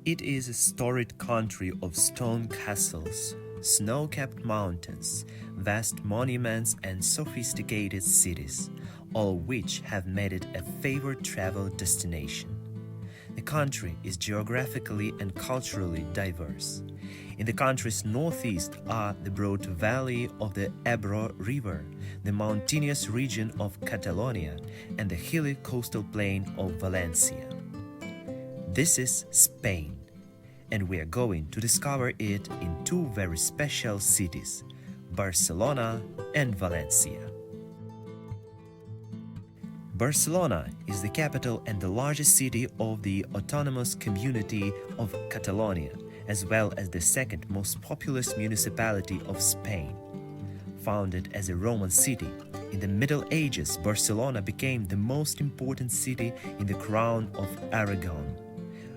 It is a storied country of stone castles, snow-capped mountains, vast monuments and sophisticated cities, all which have made it a favored travel destination. The country is geographically and culturally diverse. In the country's northeast are the broad valley of the Ebro River, the mountainous region of Catalonia, and the hilly coastal plain of Valencia. This is Spain, and we are going to discover it in two very special cities, Barcelona and Valencia. Barcelona is the capital and the largest city of the autonomous community of Catalonia, as well as the second most populous municipality of Spain. Founded as a Roman city, in the Middle Ages Barcelona became the most important city in the Crown of Aragon.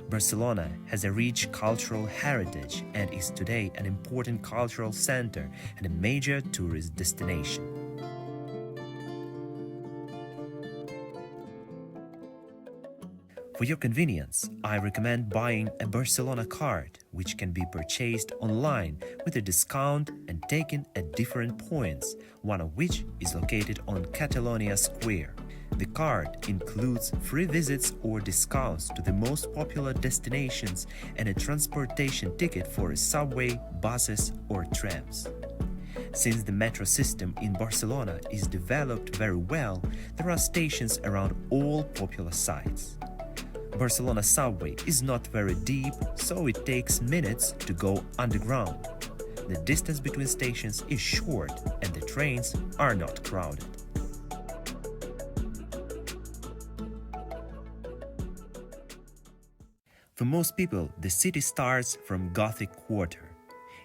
Barcelona has a rich cultural heritage and is today an important cultural center and a major tourist destination. For your convenience, I recommend buying a Barcelona card, which can be purchased online with a discount and taken at different points, one of which is located on Catalonia Square. The card includes free visits or discounts to the most popular destinations and a transportation ticket for a subway, buses, or trams. Since the metro system in Barcelona is developed very well, there are stations around all popular sites. Barcelona subway is not very deep, so it takes minutes to go underground. The distance between stations is short and the trains are not crowded. For most people, the city starts from Gothic Quarter.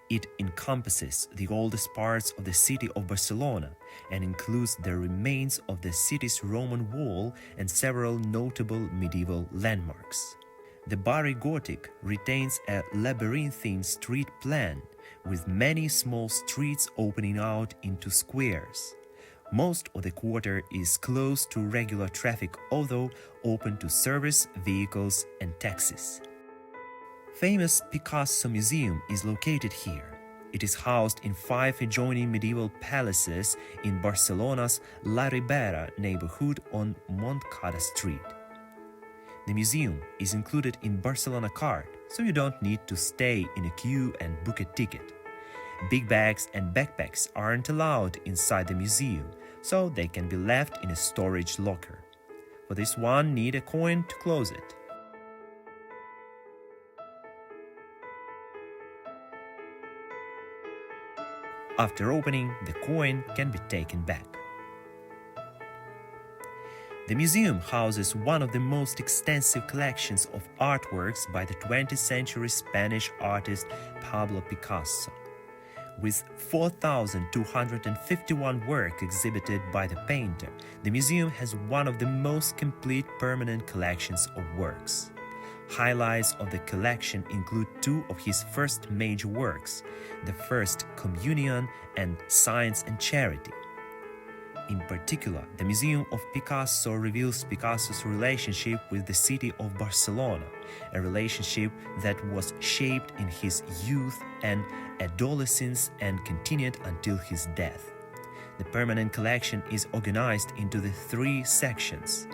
It encompasses the oldest parts of the city of Barcelona and includes the remains of the city's Roman wall and several notable medieval landmarks. The Barri Gothic retains a labyrinthine street plan, with many small streets opening out into squares. Most of the quarter is closed to regular traffic, although open to service, vehicles, and taxis. Famous Picasso Museum is located here. It is housed in 5 adjoining medieval palaces in Barcelona's La Ribera neighborhood on Montcada Street. The museum is included in Barcelona card, so you don't need to stay in a queue and book a ticket. Big bags and backpacks aren't allowed inside the museum, so they can be left in a storage locker. For this one, need a coin to close it. After opening, the coin can be taken back. The museum houses one of the most extensive collections of artworks by the 20th century Spanish artist Pablo Picasso. With 4,251 works exhibited by the painter, the museum has one of the most complete permanent collections of works. Highlights of the collection include 2 of his first major works, the first Communion and Science and Charity. In particular, the Museum of Picasso reveals Picasso's relationship with the city of Barcelona, a relationship that was shaped in his youth and adolescence and continued until his death. The permanent collection is organized into the 3 sections: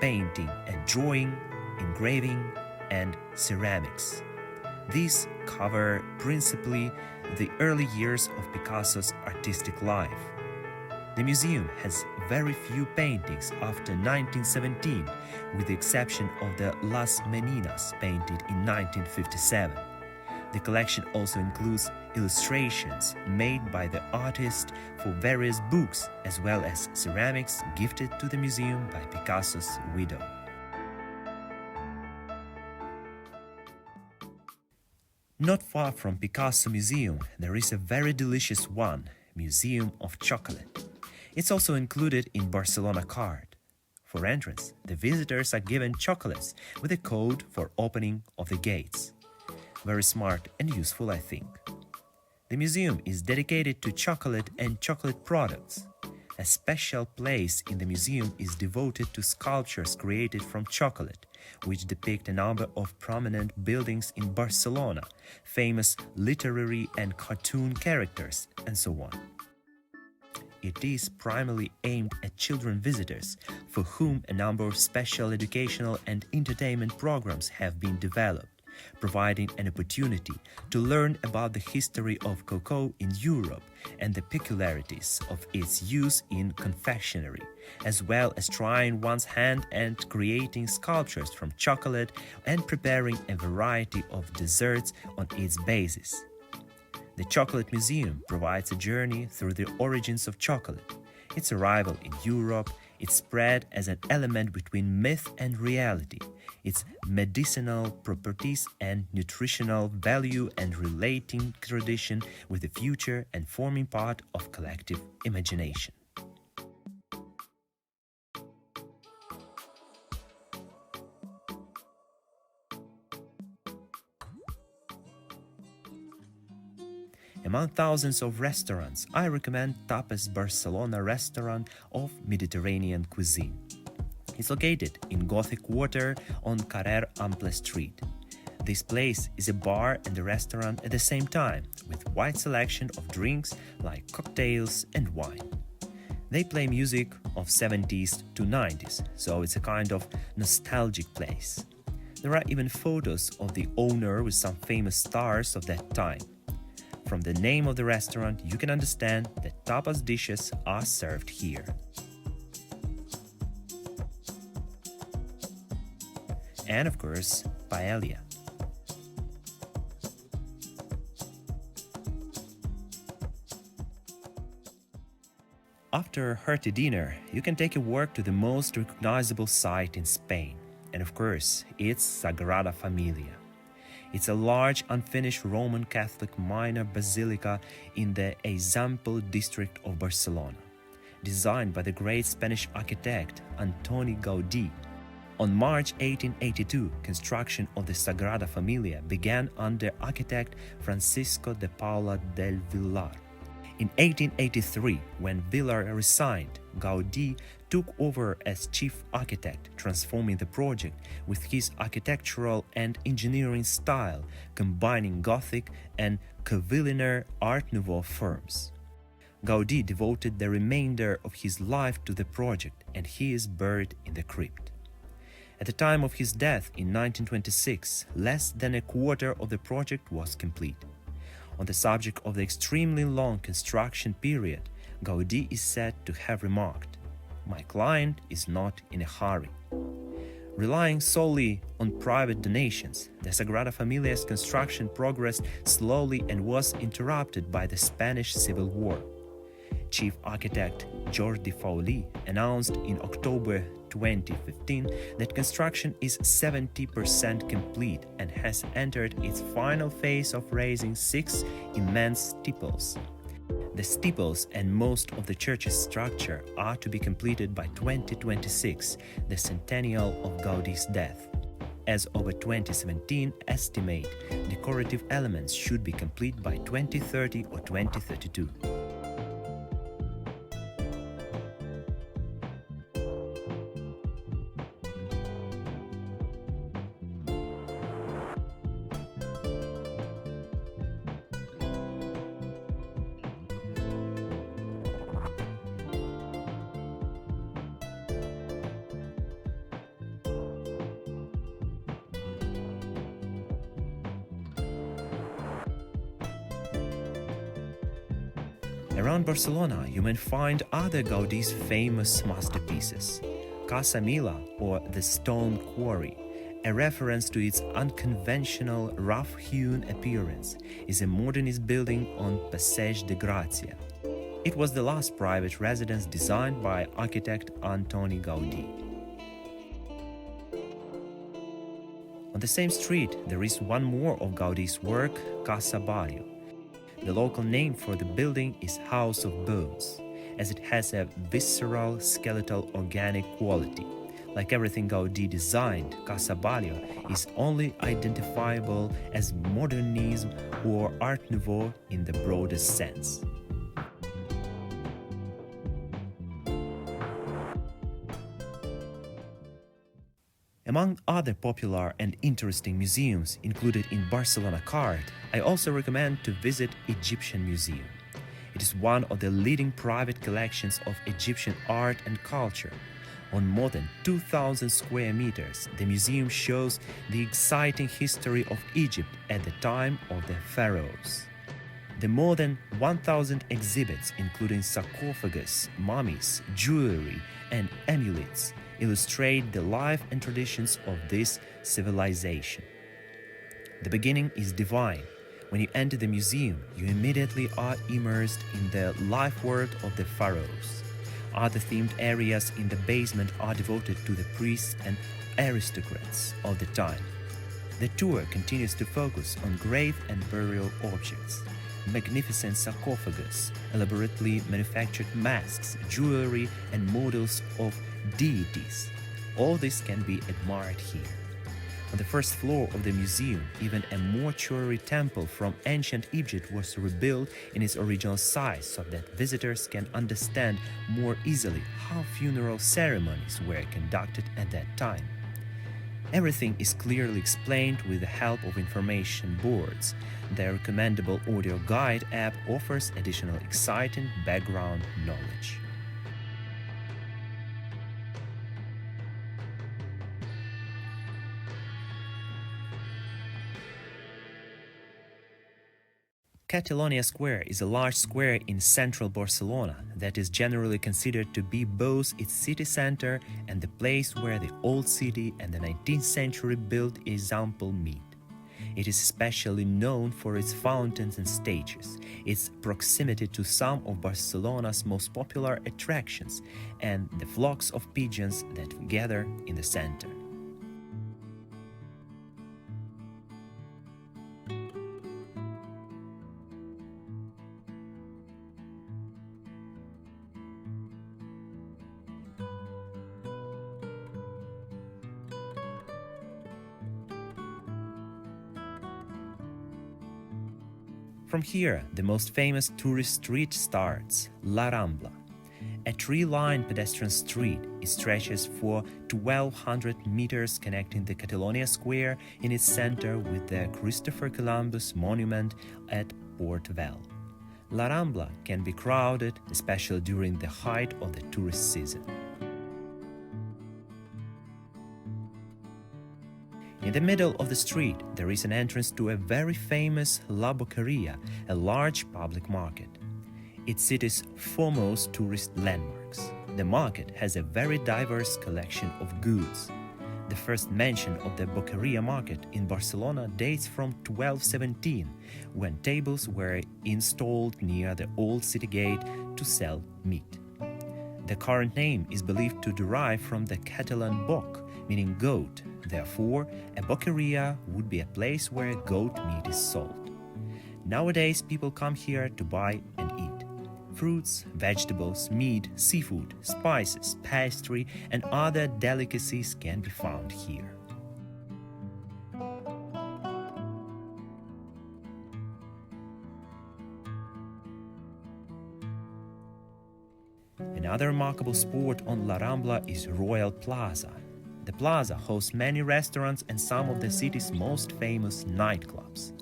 painting and drawing, engraving, and ceramics. These cover principally the early years of Picasso's artistic life. The museum has very few paintings after 1917, with the exception of the Las Meninas painted in 1957. The collection also includes illustrations made by the artist for various books, as well as ceramics gifted to the museum by Picasso's widow. Not far from Picasso Museum, there is a very delicious one, Museum of Chocolate. It's also included in Barcelona card. For entrance, the visitors are given chocolates with a code for opening of the gates. Very smart and useful, I think. The museum is dedicated to chocolate and chocolate products. A special place in the museum is devoted to sculptures created from chocolate, which depict a number of prominent buildings in Barcelona, famous literary and cartoon characters, and so on. It is primarily aimed at children visitors, for whom a number of special educational and entertainment programs have been developed, providing an opportunity to learn about the history of cocoa in Europe and the peculiarities of its use in confectionery, as well as trying one's hand at creating sculptures from chocolate and preparing a variety of desserts on its basis. The Chocolate Museum provides a journey through the origins of chocolate, its arrival in Europe, its spread as an element between myth and reality, its medicinal properties and nutritional value, and relating tradition with the future and forming part of collective imagination. Among thousands of restaurants, I recommend Tapas Barcelona restaurant of Mediterranean cuisine. It's located in Gothic Quarter on Carrer Ample Street. This place is a bar and a restaurant at the same time, with wide selection of drinks like cocktails and wine. They play music of 70s to 90s, so it's a kind of nostalgic place. There are even photos of the owner with some famous stars of that time. From the name of the restaurant, you can understand that tapas dishes are served here. And of course, paella. After a hearty dinner, you can take a walk to the most recognizable site in Spain, and of course, it's Sagrada Familia. It's a large, unfinished Roman Catholic minor basilica in the Eixample district of Barcelona, designed by the great Spanish architect Antoni Gaudí. On March 1882, construction of the Sagrada Familia began under architect Francisco de Paula del Villar. In 1883, when Villar resigned, Gaudí took over as chief architect, transforming the project with his architectural and engineering style, combining Gothic and curvilinear Art Nouveau forms. Gaudí devoted the remainder of his life to the project, and he is buried in the crypt. At the time of his death in 1926, less than a quarter of the project was complete. On the subject of the extremely long construction period, Gaudí is said to have remarked, "My client is not in a hurry." Relying solely on private donations, the Sagrada Familia's construction progressed slowly and was interrupted by the Spanish Civil War. Chief architect Jordi Faulí announced in October 2015 that construction is 70% complete and has entered its final phase of raising 6 immense steeples. The steeples and most of the church's structure are to be completed by 2026, the centennial of Gaudí's death. As of a 2017 estimate, decorative elements should be complete by 2030 or 2032. Around Barcelona, you may find other Gaudí's famous masterpieces. Casa Mila, or the Stone Quarry, a reference to its unconventional, rough-hewn appearance, is a modernist building on Passeig de Gràcia. It was the last private residence designed by architect Antoni Gaudí. On the same street, there is one more of Gaudí's work, Casa Battlo. The local name for the building is House of Bones, as it has a visceral, skeletal, organic quality. Like everything Gaudí designed, Casa Battlo is only identifiable as modernism or Art Nouveau in the broadest sense. Among other popular and interesting museums included in Barcelona card, I also recommend to visit Egyptian Museum. It is one of the leading private collections of Egyptian art and culture. On more than 2,000 square meters, the museum shows the exciting history of Egypt at the time of the pharaohs. The more than 1,000 exhibits, including sarcophagus, mummies, jewelry, and amulets, illustrate the life and traditions of this civilization. The beginning is divine. When you enter the museum, you immediately are immersed in the life world of the pharaohs. Other themed areas in the basement are devoted to the priests and aristocrats of the time. The tour continues to focus on grave and burial objects, magnificent sarcophagus, elaborately manufactured masks, jewelry, and models of deities. All this can be admired here. On the first floor of the museum, even a mortuary temple from ancient Egypt was rebuilt in its original size so that visitors can understand more easily how funeral ceremonies were conducted at that time. Everything is clearly explained with the help of information boards. The recommendable audio guide app offers additional exciting background knowledge. Catalonia Square is a large square in central Barcelona that is generally considered to be both its city center and the place where the old city and the 19th century built example meet. It is especially known for its fountains and stages, its proximity to some of Barcelona's most popular attractions, and the flocks of pigeons that gather in the center. From here, the most famous tourist street starts, La Rambla. A tree-lined pedestrian street, it stretches for 1,200 meters connecting the Catalonia Square in its center with the Christopher Columbus monument at Port Vell. La Rambla can be crowded, especially during the height of the tourist season. In the middle of the street, there is an entrance to a very famous La Boqueria, a large public market. It's city's foremost tourist landmarks. The market has a very diverse collection of goods. The first mention of the Boqueria market in Barcelona dates from 1217, when tables were installed near the old city gate to sell meat. The current name is believed to derive from the Catalan boc, meaning goat. Therefore, a boqueria would be a place where goat meat is sold. Nowadays, people come here to buy and eat. Fruits, vegetables, meat, seafood, spices, pastry, and other delicacies can be found here. Another remarkable spot on La Rambla is Royal Plaza. The plaza hosts many restaurants and some of the city's most famous nightclubs.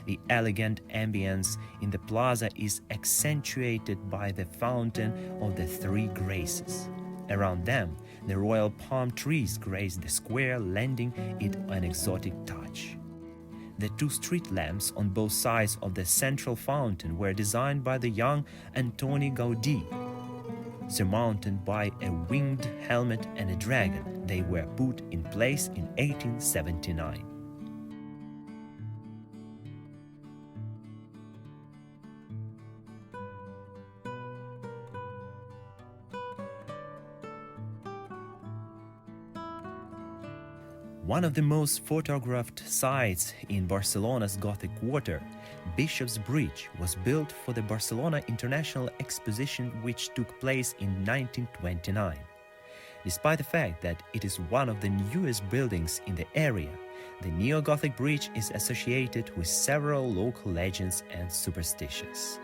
The elegant ambience in the plaza is accentuated by the fountain of the Three Graces. Around them, the royal palm trees grace the square, lending it an exotic touch. The two street lamps on both sides of the central fountain were designed by the young Antoni Gaudí. Surmounted by a winged helmet and a dragon, they were put in place in 1879. One of the most photographed sites in Barcelona's Gothic Quarter, Bishop's Bridge, was built for the Barcelona International Exposition, which took place in 1929. Despite the fact that it is one of the newest buildings in the area, the Neo-Gothic bridge is associated with several local legends and superstitions.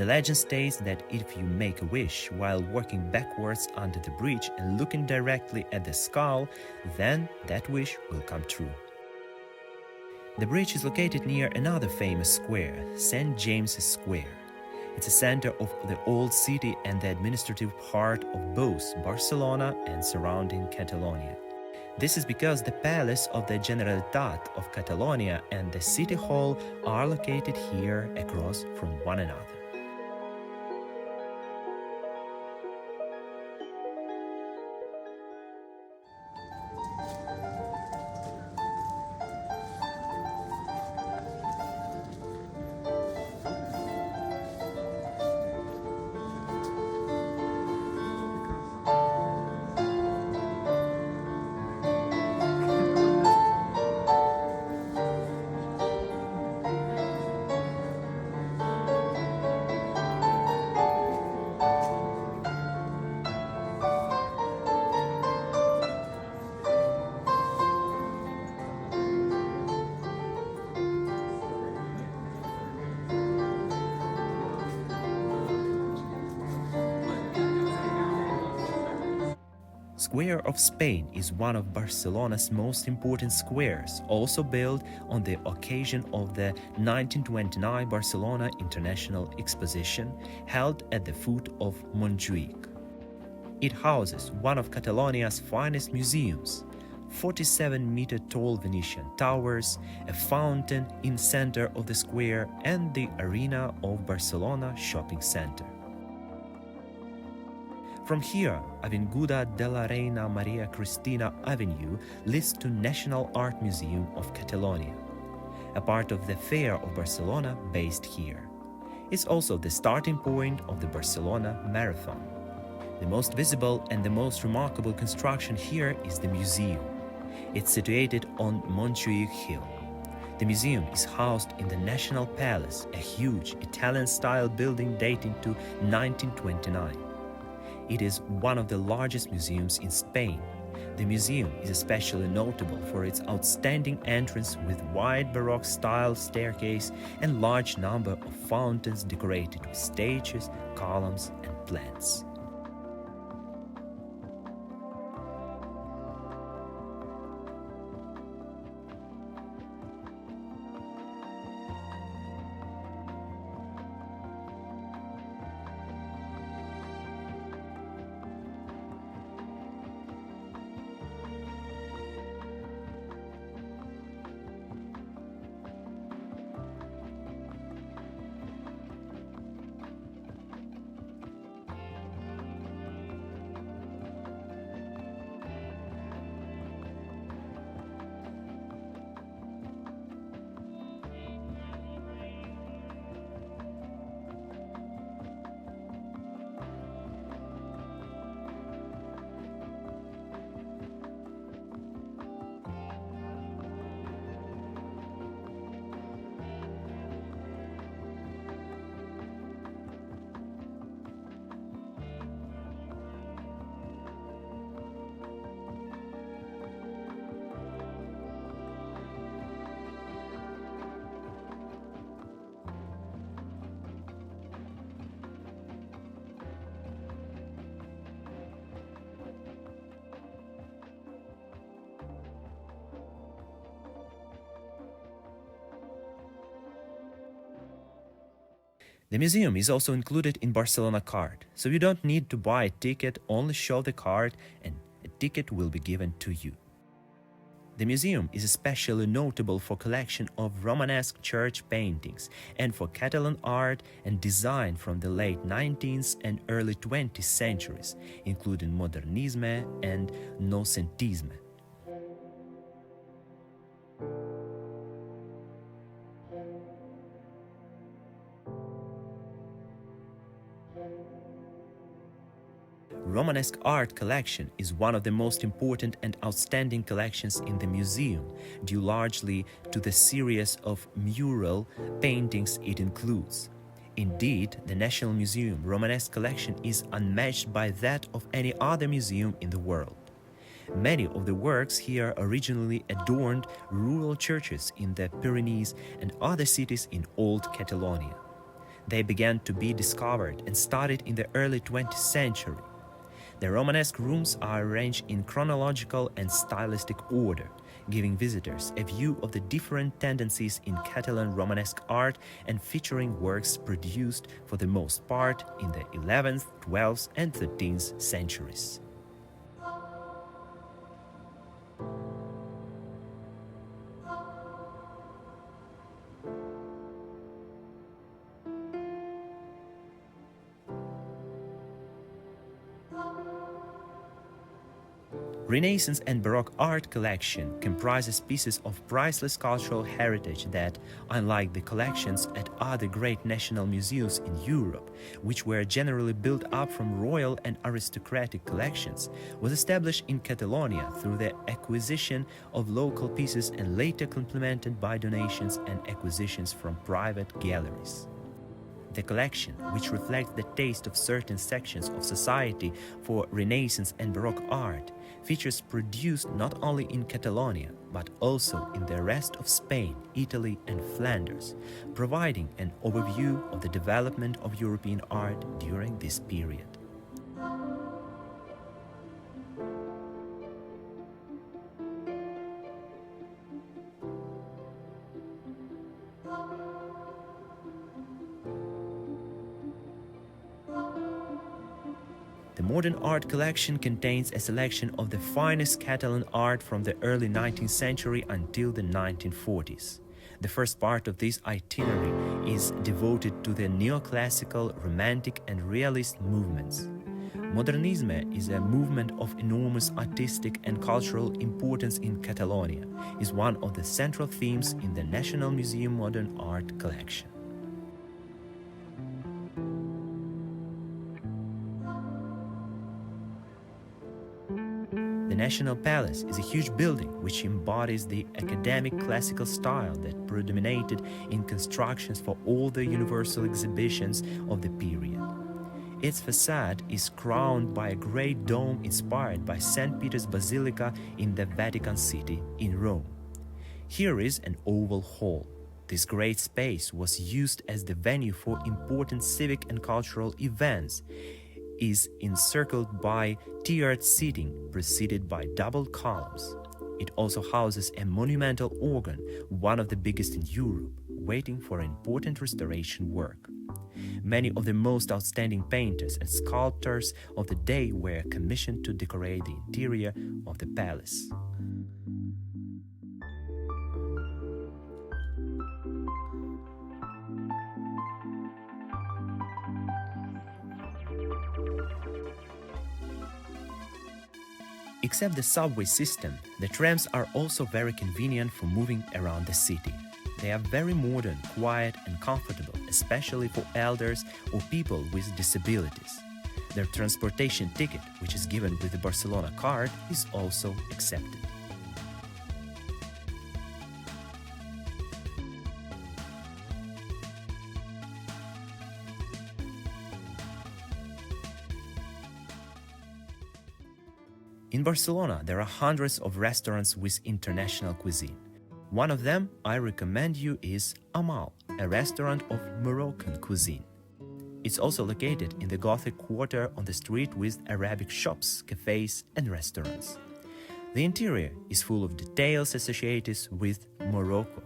The legend states that if you make a wish while walking backwards under the bridge and looking directly at the skull, then that wish will come true. The bridge is located near another famous square, St. James's Square. It's a center of the old city and the administrative heart of both Barcelona and surrounding Catalonia. This is because the palace of the Generalitat of Catalonia and the city hall are located here across from one another. Square of Spain is one of Barcelona's most important squares, also built on the occasion of the 1929 Barcelona International Exposition held at the foot of Montjuic. It houses one of Catalonia's finest museums, 47-meter-tall Venetian towers, a fountain in center of the square, and the arena of Barcelona shopping center. From here, Avinguda de la Reina Maria Cristina Avenue leads to National Art Museum of Catalonia, a part of the Fair of Barcelona based here. It's also the starting point of the Barcelona Marathon. The most visible and the most remarkable construction here is the museum. It's situated on Montjuic Hill. The museum is housed in the National Palace, a huge Italian-style building dating to 1929. It is one of the largest museums in Spain. The museum is especially notable for its outstanding entrance with wide Baroque-style staircase and large number of fountains decorated with statues, columns, and plants. The museum is also included in Barcelona card, so you don't need to buy a ticket, only show the card and a ticket will be given to you. The museum is especially notable for collection of Romanesque church paintings and for Catalan art and design from the late 19th and early 20th centuries, including Modernisme and Noucentisme. Romanesque art collection is one of the most important and outstanding collections in the museum, due largely to the series of mural paintings it includes. Indeed, the National Museum Romanesque collection is unmatched by that of any other museum in the world. Many of the works here originally adorned rural churches in the Pyrenees and other cities in Old Catalonia. They began to be discovered and studied in the early 20th century. The Romanesque rooms are arranged in chronological and stylistic order, giving visitors a view of the different tendencies in Catalan Romanesque art and featuring works produced for the most part in the 11th, 12th and 13th centuries. Renaissance and Baroque art collection comprises pieces of priceless cultural heritage that, unlike the collections at other great national museums in Europe, which were generally built up from royal and aristocratic collections, was established in Catalonia through the acquisition of local pieces and later complemented by donations and acquisitions from private galleries. The collection, which reflects the taste of certain sections of society for Renaissance and Baroque art, features produced not only in Catalonia, but also in the rest of Spain, Italy and Flanders, providing an overview of the development of European art during this period. The modern art collection contains a selection of the finest Catalan art from the early 19th century until the 1940s. The first part of this itinerary is devoted to the neoclassical, romantic and realist movements. Modernisme is a movement of enormous artistic and cultural importance in Catalonia, is one of the central themes in the National Museum Modern Art collection. The National Palace is a huge building which embodies the academic classical style that predominated in constructions for all the universal exhibitions of the period. Its facade is crowned by a great dome inspired by St. Peter's Basilica in the Vatican City in Rome. Here is an oval hall. This great space was used as the venue for important civic and cultural events, is encircled by tiered seating preceded by double columns. It also houses a monumental organ, one of the biggest in Europe, waiting for important restoration work. Many of the most outstanding painters and sculptors of the day were commissioned to decorate the interior of the palace. Except the subway system, the trams are also very convenient for moving around the city. They are very modern, quiet and comfortable, especially for elders or people with disabilities. Their transportation ticket, which is given with the Barcelona card, is also accepted. In Barcelona, there are hundreds of restaurants with international cuisine. One of them I recommend you is Amal, a restaurant of Moroccan cuisine. It's also located in the Gothic Quarter on the street with Arabic shops, cafes and restaurants. The interior is full of details associated with Morocco.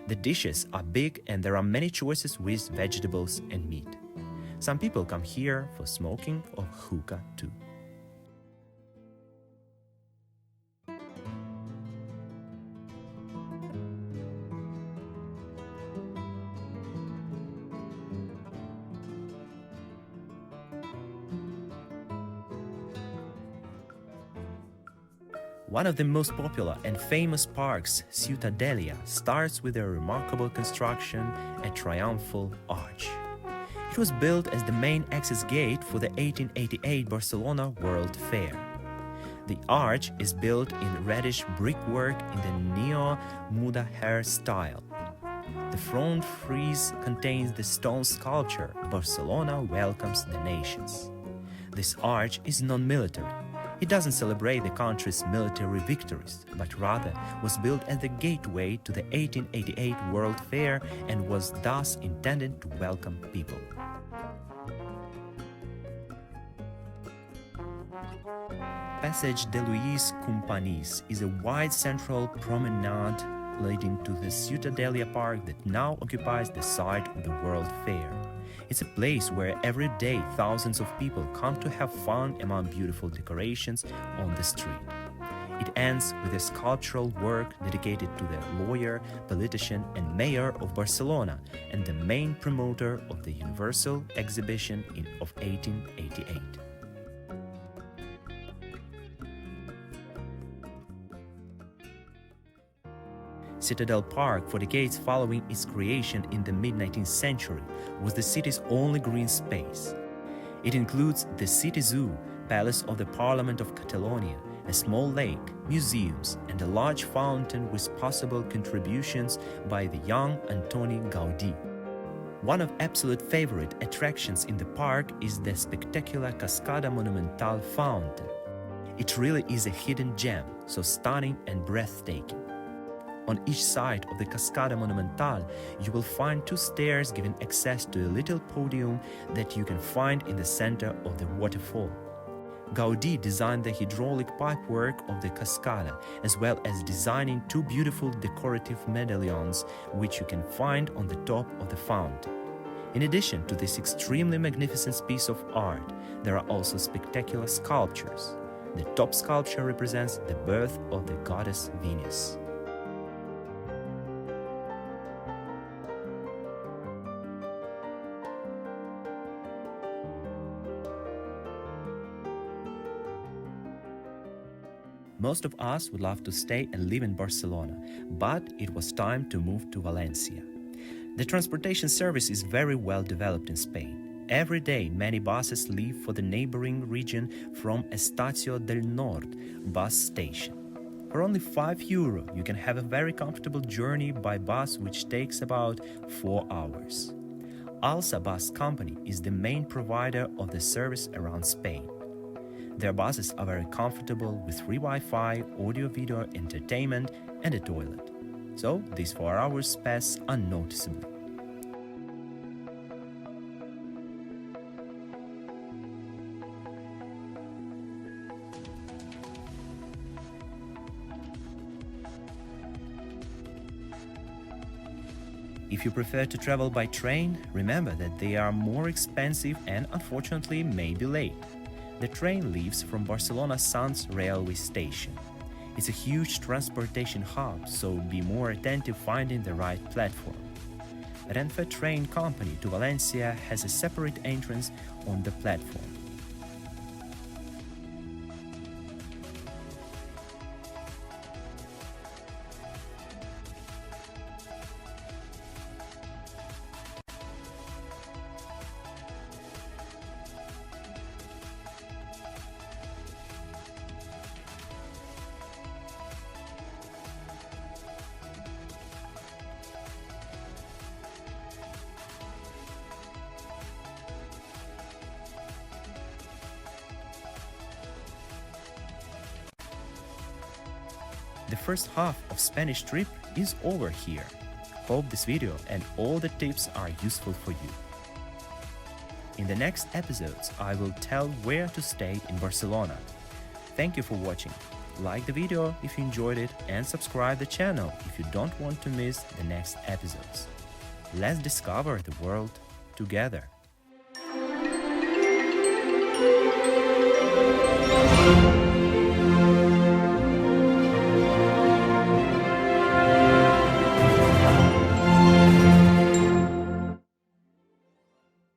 The dishes are big and there are many choices with vegetables and meat. Some people come here for smoking or hookah too. One of the most popular and famous parks, Ciutadella, starts with a remarkable construction, a Triumphal Arch. It was built as the main access gate for the 1888 Barcelona World Fair. The arch is built in reddish brickwork in the neo-mudéjar style. The front frieze contains the stone sculpture "Barcelona welcomes the nations." This arch is non-military. It doesn't celebrate the country's military victories, but rather was built as the gateway to the 1888 World Fair and was thus intended to welcome people. Passage de Louis Companys is a wide central promenade leading to the Citadel Park that now occupies the site of the World Fair. It's a place where every day thousands of people come to have fun among beautiful decorations on the street. It ends with a sculptural work dedicated to the lawyer, politician and mayor of Barcelona and the main promoter of the Universal Exhibition of 1888. Citadel Park, for decades following its creation in the mid-19th century, was the city's only green space. It includes the city zoo, Palace of the Parliament of Catalonia, a small lake, museums, and a large fountain with possible contributions by the young Antoni Gaudí. One of absolute favorite attractions in the park is the spectacular Cascada Monumental fountain. It really is a hidden gem, so stunning and breathtaking. On each side of the Cascada Monumental, you will find two stairs giving access to a little podium that you can find in the center of the waterfall. Gaudí designed the hydraulic pipework of the Cascada, as well as designing two beautiful decorative medallions which you can find on the top of the fountain. In addition to this extremely magnificent piece of art, there are also spectacular sculptures. The top sculpture represents the birth of the goddess Venus. Most of us would love to stay and live in Barcelona, but it was time to move to Valencia. The transportation service is very well developed in Spain. Every day, many buses leave for the neighboring region from Estacio del Nord bus station. For only €5, you can have a very comfortable journey by bus which takes about 4 hours. Alsa Bus Company is the main provider of the service around Spain. Their buses are very comfortable with free Wi-Fi, audio-video entertainment and a toilet. So these 4 hours pass unnoticeably. If you prefer to travel by train, remember that they are more expensive and unfortunately may be late. The train leaves from Barcelona Sants railway station. It's a huge transportation hub, so be more attentive finding the right platform. Renfe train company to Valencia has a separate entrance on the platform. The first half of Spanish trip is over here. Hope this video and all the tips are useful for you. In the next episodes, I will tell where to stay in Barcelona. Thank you for watching. Like the video if you enjoyed it and subscribe the channel if you don't want to miss the next episodes. Let's discover the world together.